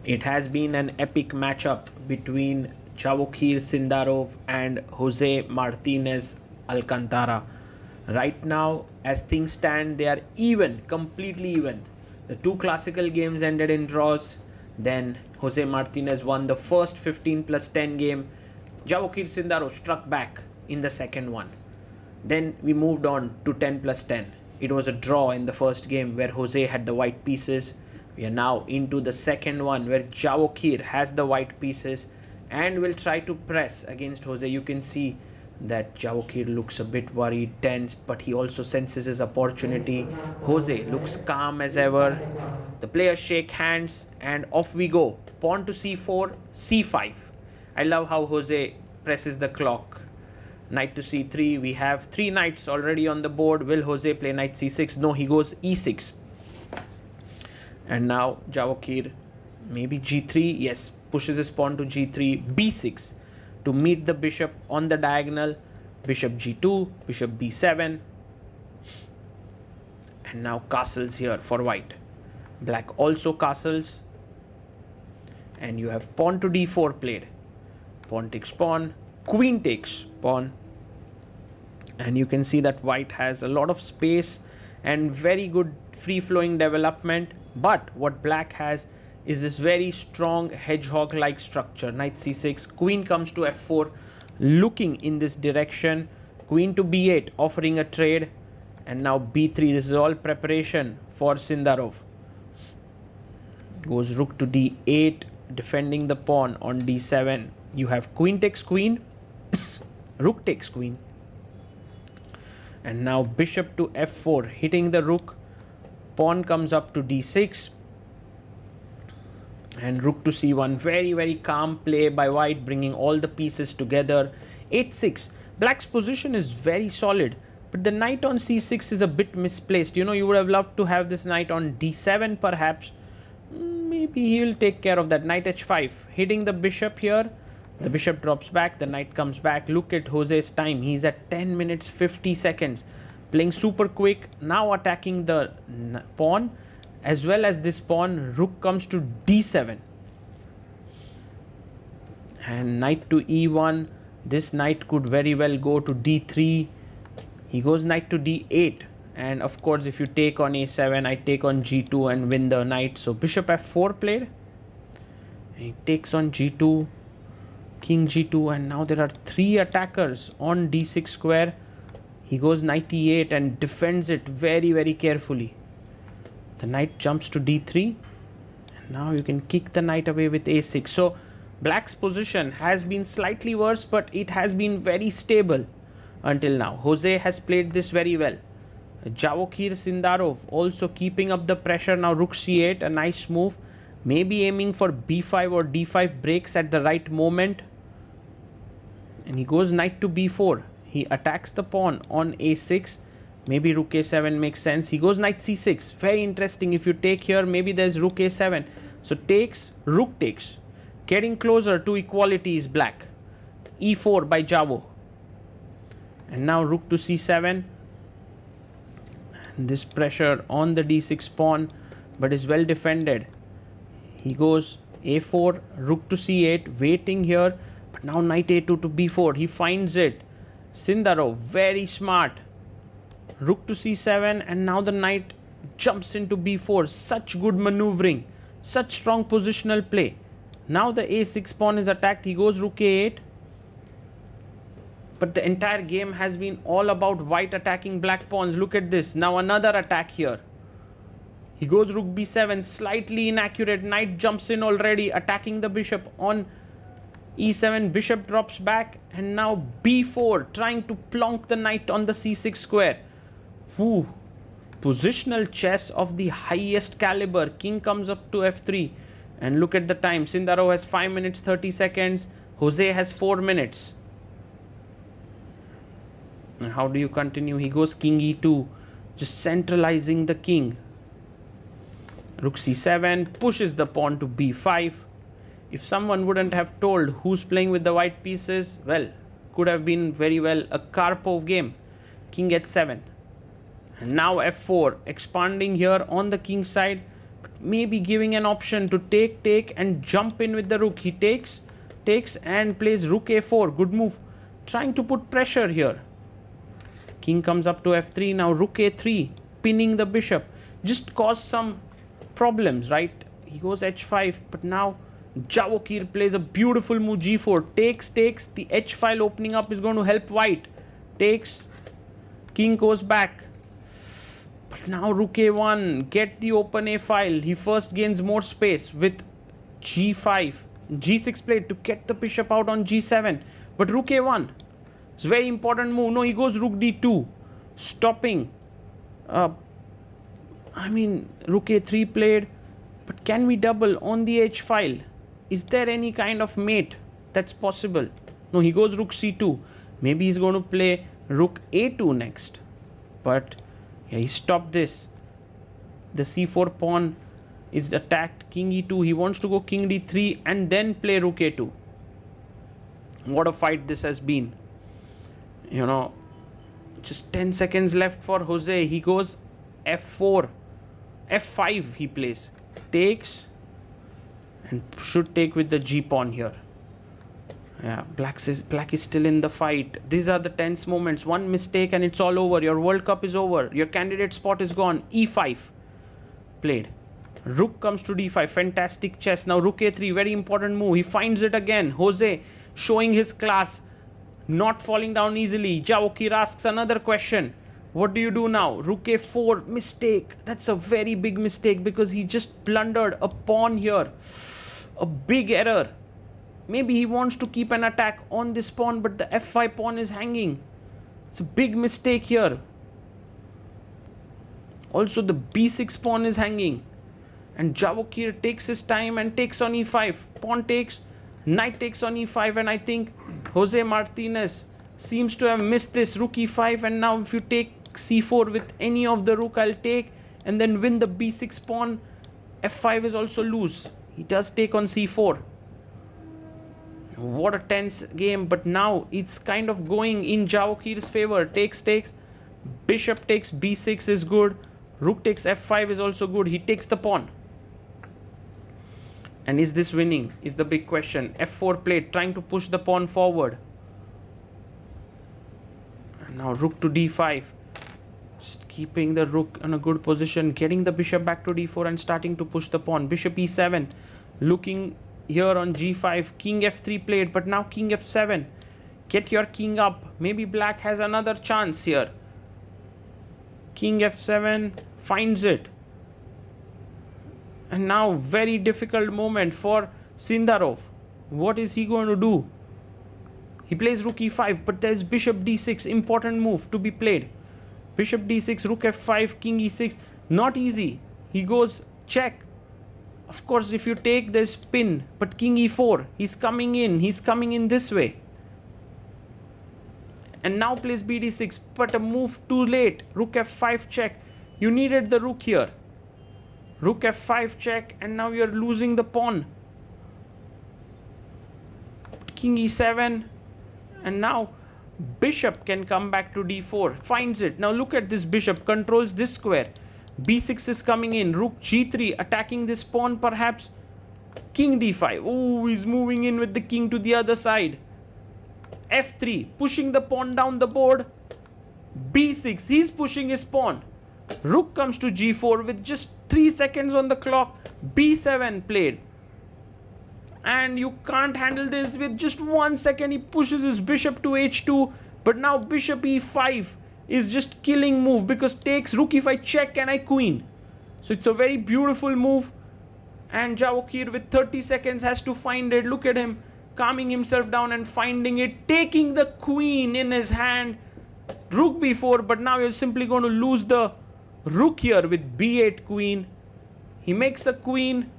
It has been an epic matchup between Javokhir Sindarov and Jose Martinez Alcantara. Right now, as things stand, they are even, completely even. The two classical games ended in draws. Then Jose Martinez won the first 15 plus 10 game. Javokhir Sindarov struck back in the second one. Then we moved on to 10 plus 10. It was a draw in the first game where Jose had the white pieces. We are now into the second one where Javokhir has the white pieces and will try to press against Jose. You can see that Javokhir looks a bit worried, tensed, but he also senses his opportunity. Jose looks calm as ever. The players shake hands and off we go. Pawn to c4, c5. I love how Jose presses the clock. Knight to c3. We have 3 knights already on the board. Will Jose play knight c6? No, he goes e6. And now Javokhir, maybe g3. Yes, pushes his pawn to g3, b6 to meet the bishop on the diagonal. Bishop g2, bishop b7. And now castles here for white. Black also castles. And you have pawn to d4 played. Pawn takes pawn, queen takes pawn. And you can see that white has a lot of space and very good free-flowing development. But what black has is this very strong hedgehog-like structure. Knight c6, queen comes to f4, looking in this direction. Queen to b8, offering a trade. And now b3, this is all preparation for Sindarov. Goes rook to d8, defending the pawn on d7. You have queen takes queen, rook takes queen. And now bishop to f4, hitting the rook. Pawn comes up to d6. And rook to c1. Very, very calm play by white, bringing all the pieces together. 8-6. Black's position is very solid. But the knight on c6 is a bit misplaced. You know, you would have loved to have this knight on d7 perhaps. Maybe he will take care of that. Knight h5. Hitting the bishop here. The bishop drops back. The knight comes back. Look at Jose's time. He's at 10 minutes 50 seconds. Playing super quick. Now attacking the pawn. As well as this pawn, rook comes to d7. And knight to e1. This knight could very well go to d3. He goes knight to d8. And of course, if you take on a7, I take on g2 and win the knight. So bishop f4 played. He takes on g2. King g2. And now there are 3 attackers on d6 square. He goes knight e8 and defends it very, very carefully. The knight jumps to d3. And now you can kick the knight away with a6. So black's position has been slightly worse, but it has been very stable until now. Jose has played this very well. Javokhir Sindarov also keeping up the pressure. Now rook c8, a nice move. Maybe aiming for b5 or d5 breaks at the right moment. And he goes knight to b4. He attacks the pawn on a6. Maybe rook a7 makes sense. He goes knight c6. Very interesting. If you take here, maybe there's rook a7. So takes, rook takes. Getting closer to equality is black. e4 by Javo. And now rook to c7. And this pressure on the d6 pawn, but is well defended. He goes a4, rook to c8, waiting here. But now knight a2 to b4. He finds it. Sindarov, very smart. Rook to c7, and now the knight jumps into b4. Such good maneuvering. Such strong positional play. Now the a6 pawn is attacked. He goes rook a8. But the entire game has been all about white attacking black pawns. Look at this. Now another attack here. He goes rook b7. Slightly inaccurate. Knight jumps in already, attacking the bishop on e7. Bishop drops back. And now b4, trying to plonk the knight on the c6 square. Whew. Positional chess of the highest caliber. King comes up to f3. And look at the time. Sindarov has 5 minutes 30 seconds. Jose has 4 minutes. And how do you continue? He goes king e2. Just centralizing the king. Rook c7. Pushes the pawn to b5. If someone wouldn't have told who's playing with the white pieces, well, could have been very well a Karpov game. King h7. And now f4. Expanding here on the king side. maybe giving an option to take and jump in with the rook. He takes and plays rook a4. Good move. Trying to put pressure here. King comes up to f3. Now rook a3, pinning the bishop. Just caused some problems, right? He goes h5, but now Javokhir plays a beautiful move, g4. Takes. The h file opening up is going to help white. Takes. King goes back. But now rook a1, get the open a file. He first gains more space with g5. g6 played to get the bishop out on g7. But rook a1, it's a very important move. No, he goes rook d2, stopping. Rook a3 played. But can we double on the h file? Is there any kind of mate that's possible? No, he goes rook c2. Maybe he's going to play rook a2 next. But yeah, he stopped this. The c4 pawn is attacked. King e2. He wants to go king d3 and then play rook a2. What a fight this has been. You know, just 10 seconds left for Jose. He goes f4. f5 he plays. Takes. And should take with the g pawn here. Yeah, black is still in the fight. These are the tense moments. One mistake and it's all over. Your World Cup is over. Your candidate spot is gone. e5 played. Rook comes to d5. Fantastic chess. Now rook a3. Very important move. He finds it again. Jose showing his class. Not falling down easily. Javokhir asks another question. What do you do now? Rook a4. Mistake. That's a very big mistake because he just blundered a pawn here. A big error. Maybe he wants to keep an attack on this pawn, but the f5 pawn is hanging. It's a big mistake here. Also, the b6 pawn is hanging. And Javokhir takes his time and takes on e5. Pawn takes, knight takes on e5, and I think Jose Martinez seems to have missed this. Rook e5, and now if you take c4 with any of the rook, I'll take and then win the b6 pawn. f5 is also loose. He does take on c4. What a tense game, but now it's kind of going in Javokhir's favor. Takes. Bishop takes b6 is good. Rook takes f5 is also good. He takes the pawn. And is this winning? Is the big question. f4 played, trying to push the pawn forward. And now rook to d5. Just keeping the rook in a good position. Getting the bishop back to d4 and starting to push the pawn. Bishop e7. Looking here on g5. King f3 played, but now king f7. Get your king up. Maybe black has another chance here. King f7 finds it. And now very difficult moment for Sindarov. What is he going to do? He plays rook e5, but there's bishop d6. Important move to be played. Bishop d6, rook f5, king e6. Not easy. He goes check. Of course, if you take this pin, but king e4, he's coming in this way. And now plays bd6, but a move too late. Rook f5 check. You needed the rook here. Rook f5 check, and now you're losing the pawn. King e7, and now bishop can come back to d4. Finds it. Now look at this bishop, controls this square. b6 is coming in. Rook g3, attacking this pawn perhaps. King d5. Oh, he's moving in with the king to the other side. f3, pushing the pawn down the board. b6, he's pushing his pawn. Rook comes to g4 with just 3 seconds on the clock. b7 played. And you can't handle this with just 1 second. He pushes his bishop to h2. But now bishop e5 is just killing move because takes rook e5 check and I queen. So it's a very beautiful move. And Javokhir with 30 seconds has to find it. Look at him calming himself down and finding it. Taking the queen in his hand. Rook b4, but now you're simply going to lose the rook here with b8 queen. He makes a queen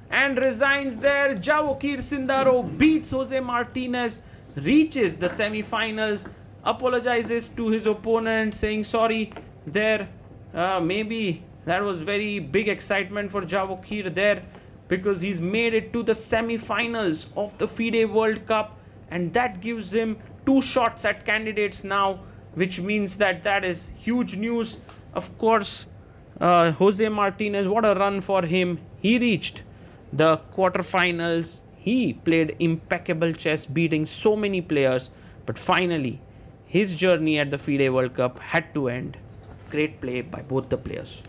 and resigns there. Javokhir Sindarov beats Jose Martinez, reaches the semi-finals, apologizes to his opponent, saying sorry there. Maybe that was very big excitement for Javokhir there because he's made it to the semi-finals of the FIDE World Cup, and that gives him 2 shots at candidates now, which means that is huge news. Of course, Jose Martinez, what a run for him. He reached the quarterfinals. He played impeccable chess, beating so many players. But finally, his journey at the FIDE World Cup had to end. Great play by both the players.